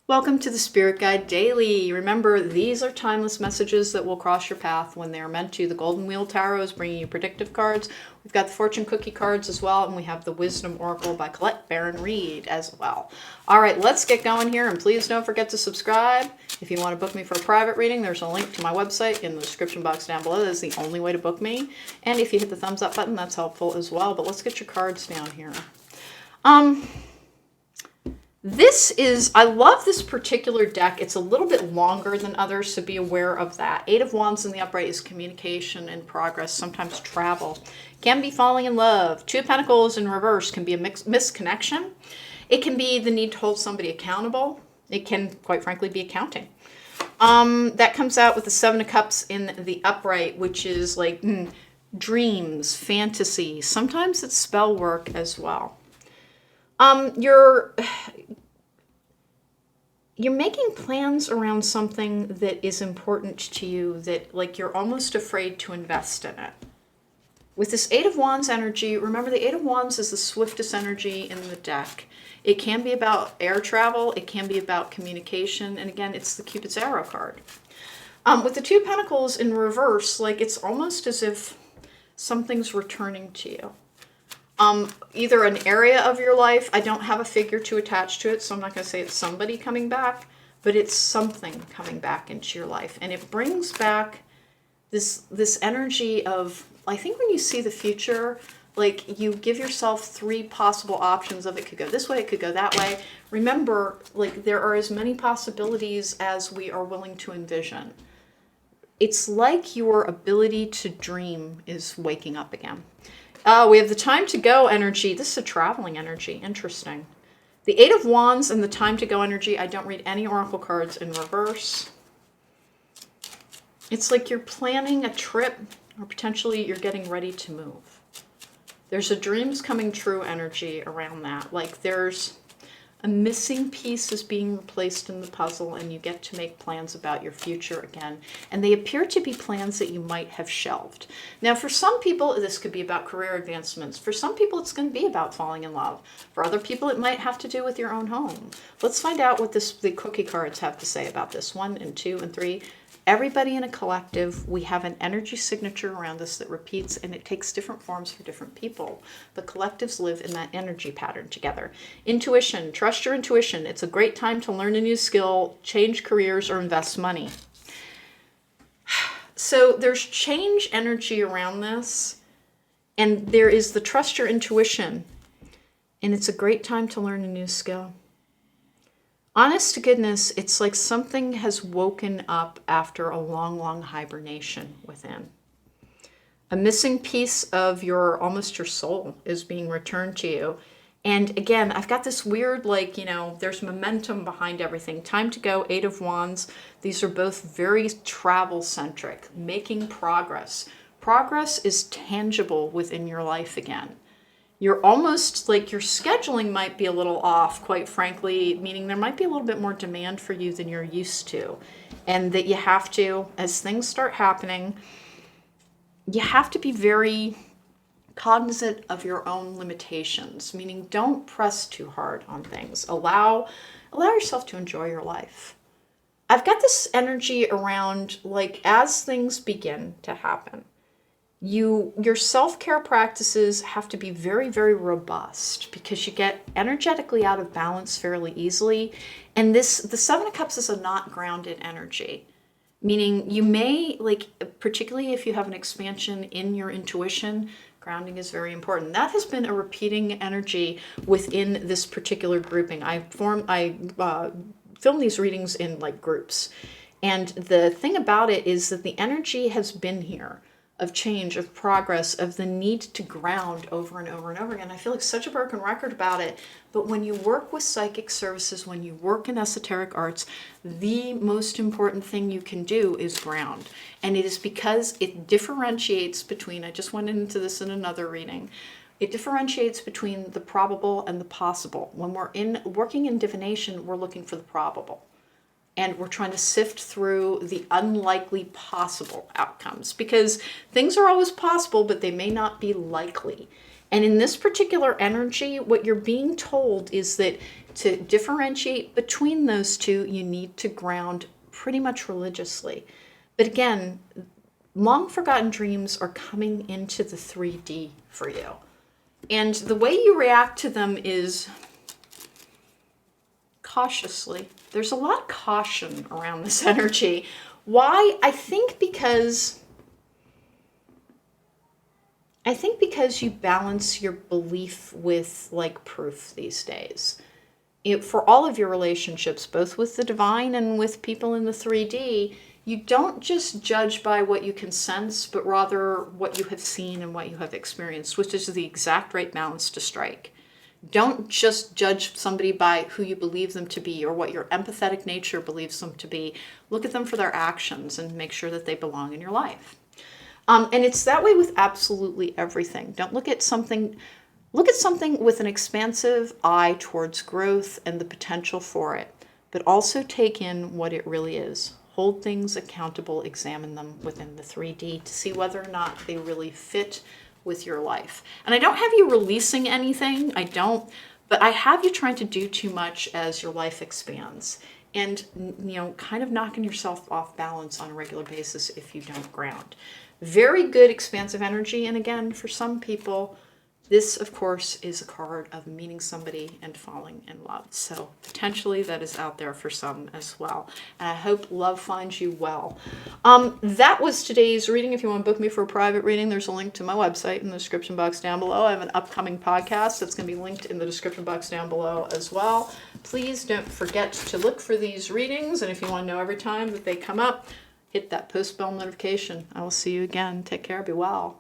Welcome to the Spirit Guide Daily. Remember, these are timeless messages that will cross your path when they're meant to. The Golden Wheel Tarot is bringing you predictive cards. We've got the Fortune Cookie cards as well, and we have the Wisdom Oracle by Colette Baron Reed as well. All right, let's get going here, and please don't forget to subscribe. If you want to book me for a private reading, there's a link to my website in the description box down below. That is the only way to book me. And if you hit the thumbs up button, that's helpful as well. But let's get your cards down here. I love this particular deck. It's a little bit longer than others, so be aware of that. Eight of Wands in the upright is communication and progress, sometimes travel. Can be falling in love. Two of Pentacles in reverse can be a misconnection. It can be the need to hold somebody accountable. It can, quite frankly, be accounting. That comes out with the Seven of Cups in the upright, which is like dreams, fantasy. Sometimes it's spell work as well. You're making plans around something that is important to you, that like you're almost afraid to invest in it. With this Eight of Wands energy, remember the Eight of Wands is the swiftest energy in the deck. It can be about air travel, it can be about communication, and again, it's the Cupid's arrow card. With the Two of Pentacles in reverse, like it's almost as if something's returning to you. Either an area of your life, I don't have a figure to attach to it, so I'm not going to say it's somebody coming back, but it's something coming back into your life. And it brings back this energy of, I think when you see the future, like you give yourself three possible options of it could go this way, it could go that way. Remember, like there are as many possibilities as we are willing to envision. It's like your ability to dream is waking up again. We have the time to go energy. This is a traveling energy. Interesting. The Eight of Wands and the time to go energy. I don't read any oracle cards in reverse. It's like you're planning a trip or potentially you're getting ready to move. There's a dreams coming true energy around that. Like there's a missing piece is being replaced in the puzzle and you get to make plans about your future again. And they appear to be plans that you might have shelved. Now, for some people, this could be about career advancements. For some people, it's going to be about falling in love. For other people, it might have to do with your own home. Let's find out what the cookie cards have to say about this. 1 and 2 and 3. Everybody in a collective, we have an energy signature around us that repeats, and it takes different forms for different people. But collectives live in that energy pattern together. Intuition, trust your intuition. It's a great time to learn a new skill, change careers, or invest money. So there's change energy around this, and there is the trust your intuition, and it's a great time to learn a new skill. Honest to goodness, it's like something has woken up after a long, long hibernation within. A missing piece of almost your soul is being returned to you. And again, I've got this weird, like, there's momentum behind everything. Time to go, Eight of Wands. These are both very travel-centric, making progress. Progress is tangible within your life again. You're almost like your scheduling might be a little off, quite frankly, meaning there might be a little bit more demand for you than you're used to. And that you have to, as things start happening, you have to be very cognizant of your own limitations, meaning don't press too hard on things. Allow yourself to enjoy your life. I've got this energy around, like, as things begin to happen, your self-care practices have to be very, very robust because you get energetically out of balance fairly easily. And the Seven of Cups is a not grounded energy, meaning you may, like, particularly if you have an expansion in your intuition, grounding is very important. That has been a repeating energy within this particular grouping. I film these readings in like groups. And the thing about it is that the energy has been here of change, of progress, of the need to ground over and over and over again. I feel like such a broken record about it, but when you work with psychic services, when you work in esoteric arts, the most important thing you can do is ground. And it is because it differentiates between, I just went into this in another reading, it differentiates between the probable and the possible. When we're working in divination, we're looking for the probable. And we're trying to sift through the unlikely possible outcomes because things are always possible, but they may not be likely. And in this particular energy, what you're being told is that to differentiate between those two, you need to ground pretty much religiously. But again, long forgotten dreams are coming into the 3D for you. And the way you react to them is cautiously. There's a lot of caution around this energy. Why? I think because you balance your belief with like proof these days. For all of your relationships, both with the divine and with people in the 3D, you don't just judge by what you can sense, but rather what you have seen and what you have experienced, which is the exact right balance to strike. Don't just judge somebody by who you believe them to be or what your empathetic nature believes them to be. Look at them for their actions and make sure that they belong in your life. And it's that way with absolutely everything. Don't look at something with an expansive eye towards growth and the potential for it, but also take in what it really is. Hold things accountable, examine them within the 3D to see whether or not they really fit with your life. And I don't have you releasing anything, but I have you trying to do too much as your life expands and, kind of knocking yourself off balance on a regular basis if you don't ground. Very good expansive energy. And again, for some people, this, of course, is a card of meeting somebody and falling in love. So potentially that is out there for some as well. And I hope love finds you well. That was today's reading. If you want to book me for a private reading, there's a link to my website in the description box down below. I have an upcoming podcast that's going to be linked in the description box down below as well. Please don't forget to look for these readings. And if you want to know every time that they come up, hit that post bell notification. I will see you again. Take care. Be well.